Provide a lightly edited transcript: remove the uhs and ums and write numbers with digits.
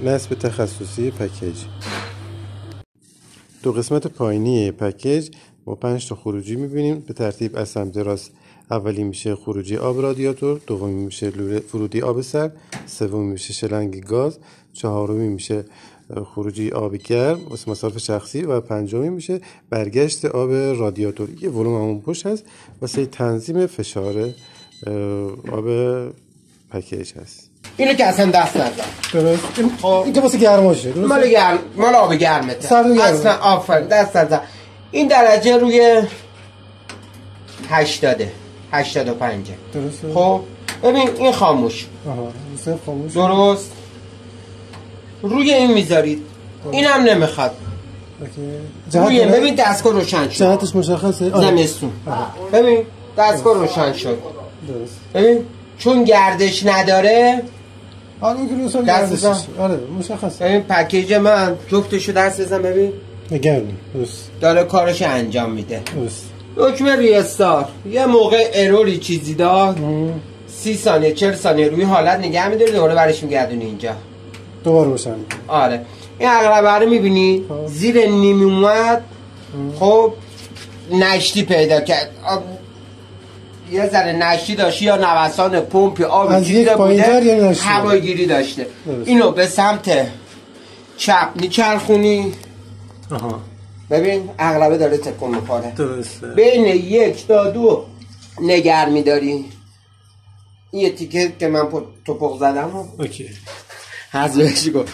نصب تخصصی پکیج. دو قسمت پایینی پکیج ما 5 تا خروجی می‌بینیم به ترتیب از سمت راست. اولی میشه خروجی آب رادیاتور، دومی میشه لوله ورودی آب سرد، سومی میشه شلنگ گاز، چهارمی میشه خروجی آب گرم واسه مصرف شخصی و پنجمی میشه برگشت آب رادیاتور. یه ولوم همون پشت هست واسه تنظیم فشار آب پکیج هست. اینو که اصلا دست نزن. درست. این که واسه گرماشه. درست. مال آب گرمه. اصلا آفرین دست نزن. این درجه روی 85. درسته. خب ببین این خاموش. خاموش. درست. روی این میذارید. اینم نمیخواد. روی ببین دستگاه روشن شد. جهتش مشخصه. زمستون. ببین دستگاه روشن شد. درست. ببین چون گردش نداره. این که روی گردش. آره مشخصه. ببین پکیج من جفتشو دست بزن ببین. گرم. درست. داره کارش انجام میده. درست. دکمه ریستار یه موقع اروری چیزی داد 30 ثانیه 40 ثانیه روی حالت نگه می‌داری دوباره برش میگردونی اینجا دوباره روشن. آره این عقربه رو می‌بینی زیر نیم اومد. خب نشتی پیدا کرد یه ذره نشتی داشت یا نوسان پمپ آب چیزی بوده هوایگیری داشته. اینو به سمت چپ میچرخونی. ببین عقربه داره تکون می‌خوره. درسته. بین 1 تا 2 نگر می‌داری. این تیکه که من توپق زدم. اوکی. حذفش کن.